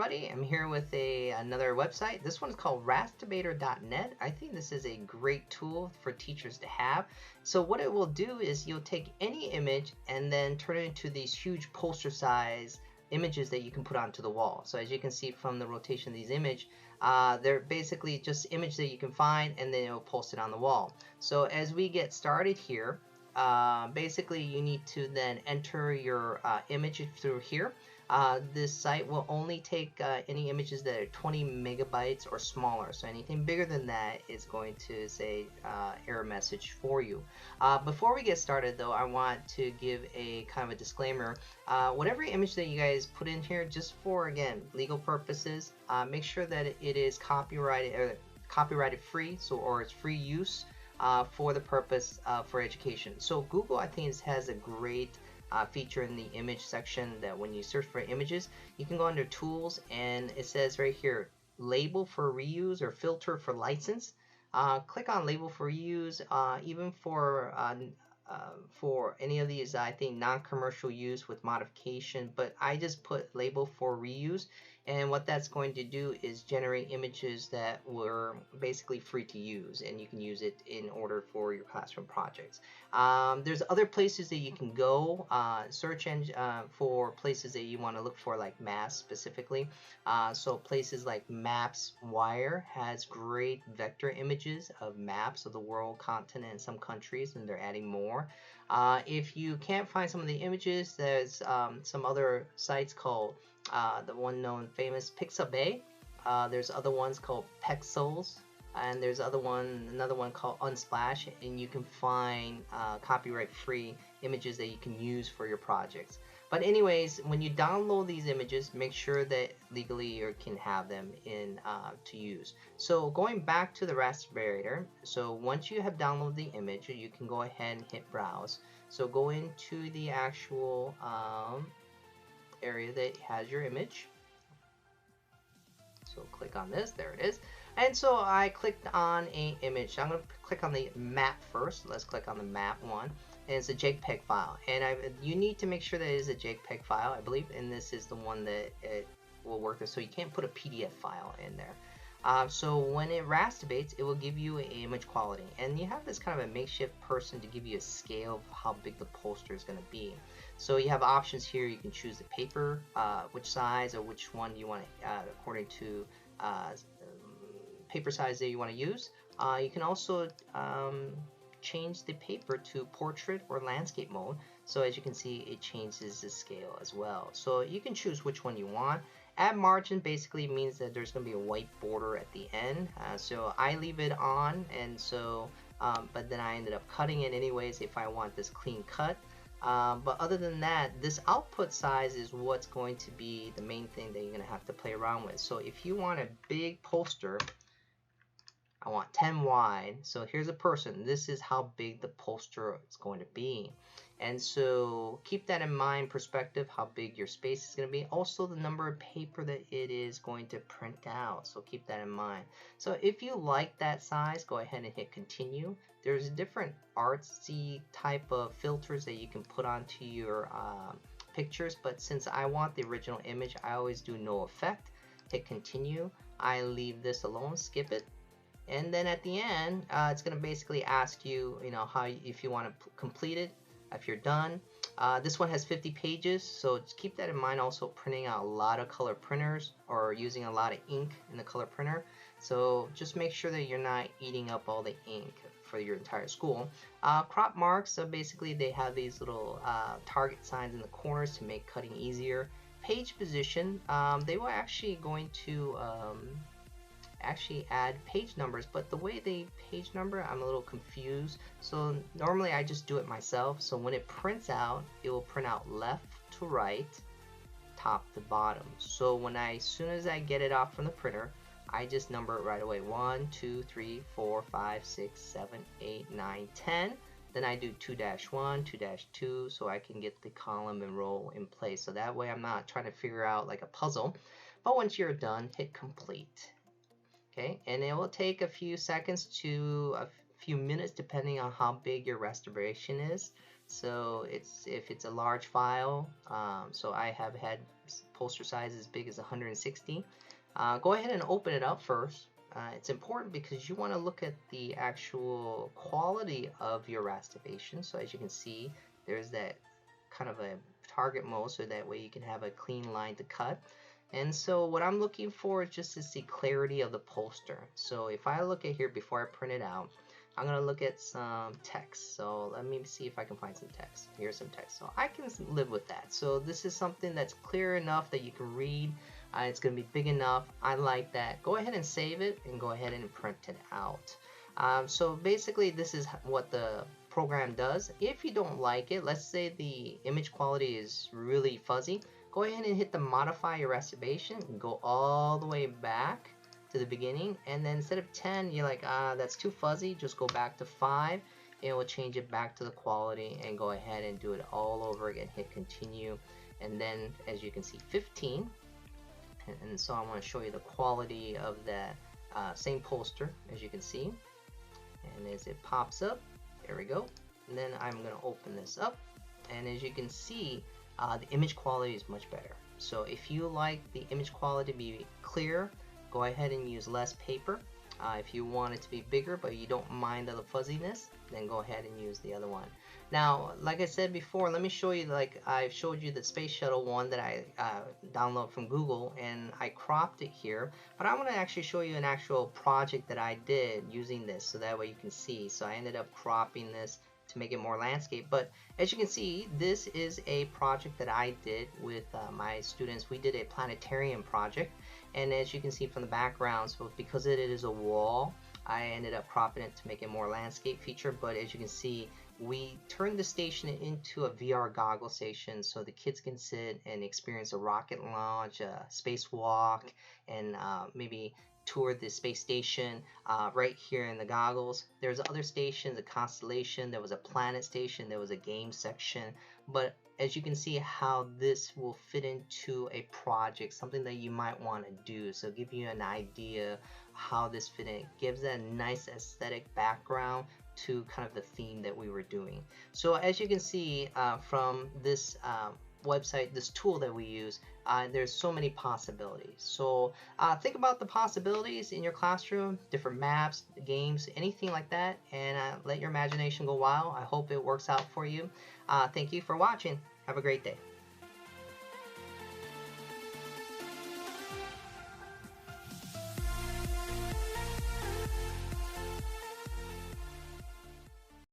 everybody, I'm here with another website. This one is called rastabator.net. I think this is a great tool for teachers to have. So what it will do is you'll take any image and then turn it into these huge poster size images that you can put onto the wall. So as you can see from the rotation of these images, they're basically just images that you can find, and then it'll post it on the wall. So as we get started here, basically you need to then enter your image through here. This site will only take any images that are 20 megabytes or smaller. So anything bigger than that is going to say error message for you. Before we get started though, I want to give a kind of a disclaimer. Whatever image that you guys put in here, just for again legal purposes, make sure that it is copyrighted free, or it's free use for the purpose for education. So Google, I think, has a great feature in the image section that when you search for images, you can go under tools and it says right here, label for reuse or filter for license. Click on label for reuse, even for any of these, I think, non-commercial use with modification, but I just put label for reuse, and what that's going to do is generate images that were basically free to use, and you can use it in order for your classroom projects. There's other places that you can go, search engine for places that you want to look for, like maps specifically. So places like Maps Wire has great vector images of maps of the world, continent, and some countries, and they're adding more. If you can't find some of the images, there's some other sites called the one known famous Pixabay. There's other ones called Pexels, and there's another one called Unsplash, and you can find copyright free images that you can use for your projects. But anyways, when you download these images, make sure that legally you can have them in to use. So going back to the Rastabator, so once you have downloaded the image, you can go ahead and hit browse. So go into the actual area that has your image. So click on this, there it is. And so I clicked on an image. I'm going to click on the map first. Let's click on the map one. And it's a JPEG file. And you need to make sure that it is a JPEG file, I believe. And this is the one that it will work with. So you can't put a PDF file in there. So when it rastabates, it will give you an image quality. And you have this kind of a makeshift person to give you a scale of how big the poster is going to be. So you have options here. You can choose the paper, which size or which one you want according to paper size that you want to use. You can also change the paper to portrait or landscape mode. So as you can see, it changes the scale as well. So you can choose which one you want. Add margin basically means that there's going to be a white border at the end. So I leave it on, and so but then I ended up cutting it anyways if I want this clean cut. But other than that, this output size is what's going to be the main thing that you're going to have to play around with. So if you want a big poster, I want 10 wide. So here's a person. This is how big the poster is going to be. And so keep that in mind, perspective, how big your space is going to be. Also the number of paper that it is going to print out. So keep that in mind. So if you like that size, go ahead and hit continue. There's different artsy type of filters that you can put onto your pictures. But since I want the original image, I always do no effect. Hit continue. I leave this alone, skip it. And then at the end, it's going to basically ask you, if you want to complete it, if you're done. This one has 50 pages, so just keep that in mind. Also printing out a lot of color printers or using a lot of ink in the color printer. So just make sure that you're not eating up all the ink for your entire school. Crop marks, so basically they have these little target signs in the corners to make cutting easier. Page position, they were actually going to add page numbers, but the way they page number, I'm a little confused. So normally I just do it myself. So when it prints out, it will print out left to right, top to bottom. So as soon as I get it off from the printer, I just number it right away. 1, 2, 3, 4, 5, 6, 7, 8, 9, 10. Then I do 2-1, 2-2, so I can get the column and row in place. So that way I'm not trying to figure out like a puzzle. But once you're done, hit complete. Okay, and it will take a few seconds to a few minutes depending on how big your restoration is. So if it's a large file, so I have had poster size as big as 160. Go ahead and open it up first. It's important because you want to look at the actual quality of your rastivation. So as you can see, there's that kind of a target mode, so that way you can have a clean line to cut. And so what I'm looking for is just to see clarity of the poster. So if I look at here before I print it out, I'm going to look at some text. So let me see if I can find some text. Here's some text. So I can live with that. So this is something that's clear enough that you can read. It's going to be big enough. I like that. Go ahead and save it and go ahead and print it out. So basically this is what the program does. If you don't like it, let's say the image quality is really fuzzy, go ahead and hit the modify your rastivation and go all the way back to the beginning, and then instead of 10 you're like, that's too fuzzy, just go back to 5 and it will change it back to the quality, and go ahead and do it all over again. Hit continue, and then as you can see 15, and so I want to show you the quality of that same poster. As you can see, and as it pops up, there we go, and then I'm going to open this up, and as you can see, the image quality is much better. So if you like the image quality to be clear, go ahead and use less paper. If you want it to be bigger but you don't mind the fuzziness, then go ahead and use the other one. Now, like I said before, let me show you, like I showed you the space shuttle one that I downloaded from Google, and I cropped it here, but I want to actually show you an actual project that I did using this, so that way you can see. So I ended up cropping this to make it more landscape, but as you can see, this is a project that I did with my students. We did a planetarium project, and as you can see from the background, so because it is a wall, I ended up cropping it to make it more landscape feature. But as you can see, we turned the station into a VR goggle station, so the kids can sit and experience a rocket launch, a spacewalk, and maybe tour the space station right here in the goggles. There's other stations, a constellation, there was a planet station, there was a game section. But as you can see how this will fit into a project, something that you might want to do. So give you an idea how this fit in. It gives a nice aesthetic background to kind of the theme that we were doing. So as you can see from this website, this tool that we use, there's so many possibilities. So think about the possibilities in your classroom, different maps, games, anything like that, and let your imagination go wild. I hope it works out for you. Thank you for watching. Have a great day.